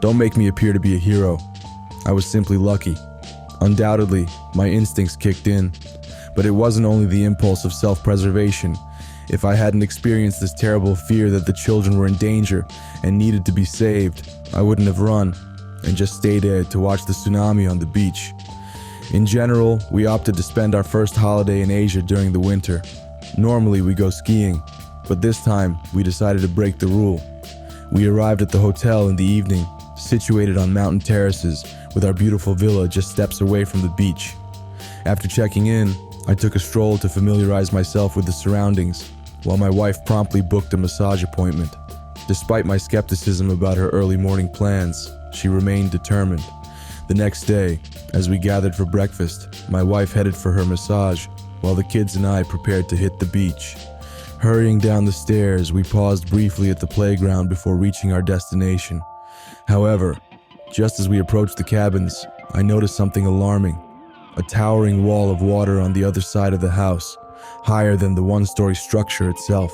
Don't make me appear to be a hero. I was simply lucky. Undoubtedly, my instincts kicked in, but it wasn't only the impulse of self-preservation. If I hadn't experienced this terrible fear that the children were in danger and needed to be saved, I wouldn't have run and just stayed there to watch the tsunami on the beach. In general, we opted to spend our first holiday in Asia during the winter. Normally we go skiing, but this time we decided to break the rule. We arrived at the hotel in the evening, situated on mountain terraces with our beautiful villa just steps away from the beach. After checking in, I took a stroll to familiarize myself with the surroundings, while my wife promptly booked a massage appointment. Despite my skepticism about her early morning plans, she remained determined. The next day, as we gathered for breakfast, my wife headed for her massage, while the kids and I prepared to hit the beach. Hurrying down the stairs, we paused briefly at the playground before reaching our destination. However, just as we approached the cabins, I noticed something alarming. A towering wall of water on the other side of the house, higher than the one-story structure itself.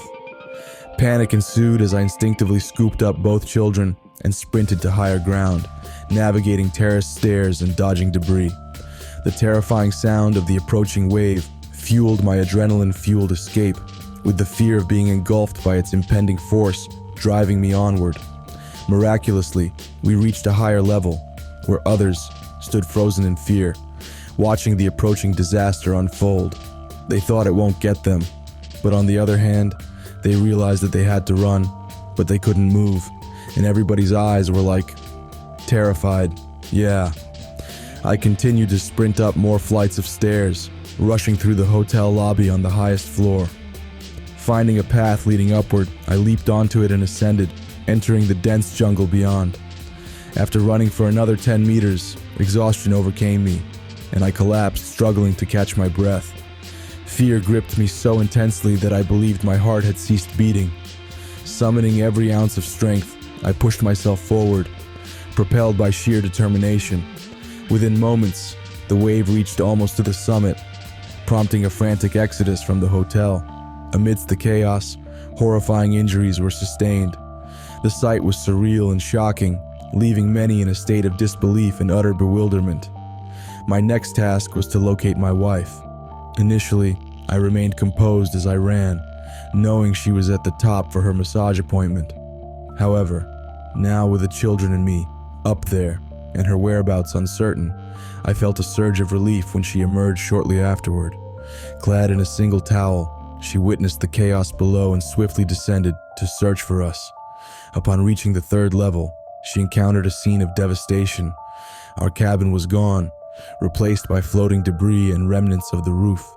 Panic ensued as I instinctively scooped up both children and sprinted to higher ground, navigating terrace stairs and dodging debris. The terrifying sound of the approaching wave fueled my adrenaline-fueled escape, with the fear of being engulfed by its impending force driving me onward. Miraculously, we reached a higher level, where others stood frozen in fear, watching the approaching disaster unfold. They thought it won't get them, but on the other hand, they realized that they had to run, but they couldn't move, and everybody's eyes were like, terrified. Yeah. I continued to sprint up more flights of stairs, rushing through the hotel lobby on the highest floor. Finding a path leading upward, I leaped onto it and ascended, entering the dense jungle beyond. After running for another 10 meters, exhaustion overcame me, and I collapsed, struggling to catch my breath. Fear gripped me so intensely that I believed my heart had ceased beating. Summoning every ounce of strength, I pushed myself forward, propelled by sheer determination. Within moments, the wave reached almost to the summit, prompting a frantic exodus from the hotel. Amidst the chaos, horrifying injuries were sustained. The sight was surreal and shocking, leaving many in a state of disbelief and utter bewilderment. My next task was to locate my wife. Initially, I remained composed as I ran, knowing she was at the top for her massage appointment. However, now with the children and me up there, and her whereabouts uncertain, I felt a surge of relief when she emerged shortly afterward. Clad in a single towel, she witnessed the chaos below and swiftly descended to search for us. Upon reaching the third level, she encountered a scene of devastation. Our cabin was gone, replaced by floating debris and remnants of the roof.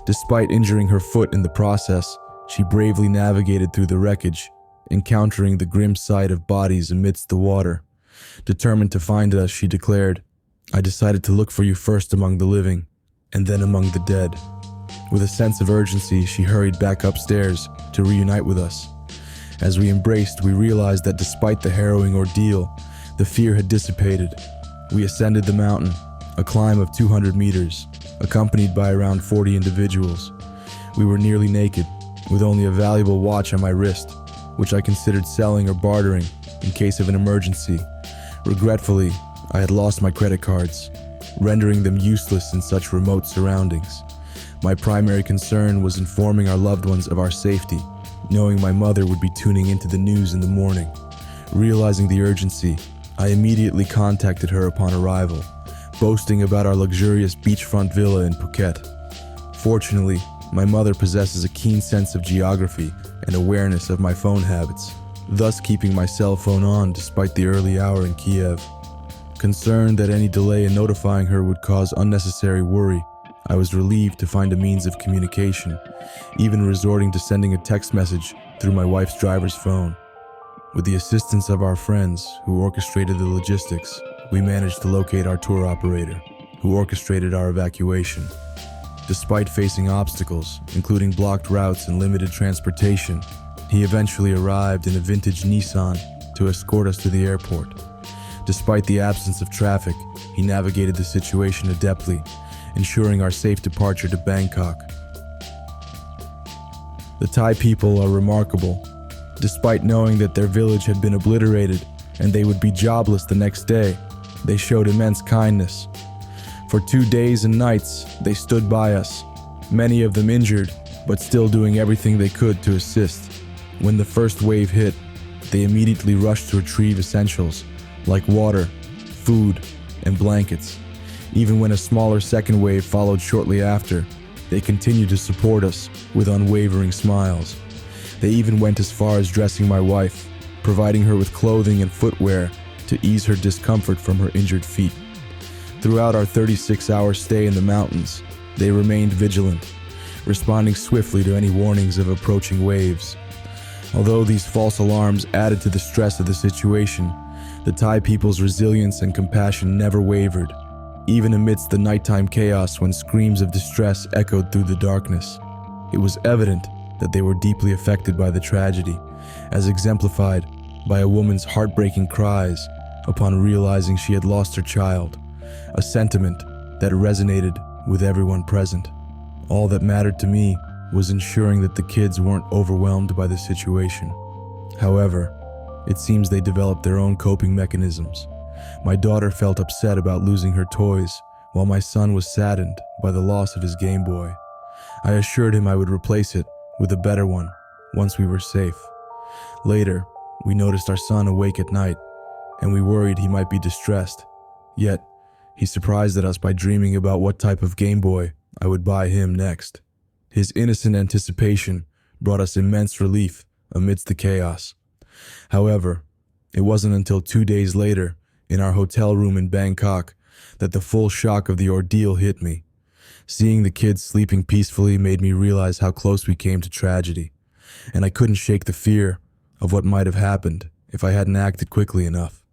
Despite injuring her foot in the process, she bravely navigated through the wreckage, encountering the grim sight of bodies amidst the water. Determined to find us, she declared, "I decided to look for you first among the living, and then among the dead." With a sense of urgency, she hurried back upstairs to reunite with us. As we embraced, we realized that despite the harrowing ordeal, the fear had dissipated. We ascended the mountain, a climb of 200 meters, accompanied by around 40 individuals. We were nearly naked, with only a valuable watch on my wrist, which I considered selling or bartering in case of an emergency. Regretfully, I had lost my credit cards, rendering them useless in such remote surroundings. My primary concern was informing our loved ones of our safety, knowing my mother would be tuning into the news in the morning. Realizing the urgency, I immediately contacted her upon arrival, boasting about our luxurious beachfront villa in Phuket. Fortunately, my mother possesses a keen sense of geography and awareness of my phone habits, thus keeping my cell phone on despite the early hour in Kiev. Concerned that any delay in notifying her would cause unnecessary worry, I was relieved to find a means of communication, even resorting to sending a text message through my wife's driver's phone. With the assistance of our friends who orchestrated the logistics, we managed to locate our tour operator, who orchestrated our evacuation. Despite facing obstacles, including blocked routes and limited transportation, he eventually arrived in a vintage Nissan to escort us to the airport. Despite the absence of traffic, he navigated the situation adeptly, ensuring our safe departure to Bangkok. The Thai people are remarkable. Despite knowing that their village had been obliterated, and they would be jobless the next day. They showed immense kindness. For 2 days and nights, they stood by us, many of them injured, but still doing everything they could to assist. When the first wave hit, they immediately rushed to retrieve essentials like water, food, and blankets. Even when a smaller second wave followed shortly after, they continued to support us with unwavering smiles. They even went as far as dressing my wife, providing her with clothing and footwear to ease her discomfort from her injured feet. Throughout our 36-hour stay in the mountains, they remained vigilant, responding swiftly to any warnings of approaching waves. Although these false alarms added to the stress of the situation, the Thai people's resilience and compassion never wavered, even amidst the nighttime chaos when screams of distress echoed through the darkness. It was evident that they were deeply affected by the tragedy, as exemplified by a woman's heartbreaking cries upon realizing she had lost her child, a sentiment that resonated with everyone present. All that mattered to me was ensuring that the kids weren't overwhelmed by the situation. However, it seems they developed their own coping mechanisms. My daughter felt upset about losing her toys, while my son was saddened by the loss of his Game Boy. I assured him I would replace it with a better one once we were safe. Later, we noticed our son awake at night, and we worried he might be distressed. Yet, he surprised us by dreaming about what type of Game Boy I would buy him next. His innocent anticipation brought us immense relief amidst the chaos. However, it wasn't until 2 days later, in our hotel room in Bangkok, that the full shock of the ordeal hit me. Seeing the kids sleeping peacefully made me realize how close we came to tragedy, and I couldn't shake the fear of what might have happened if I hadn't acted quickly enough.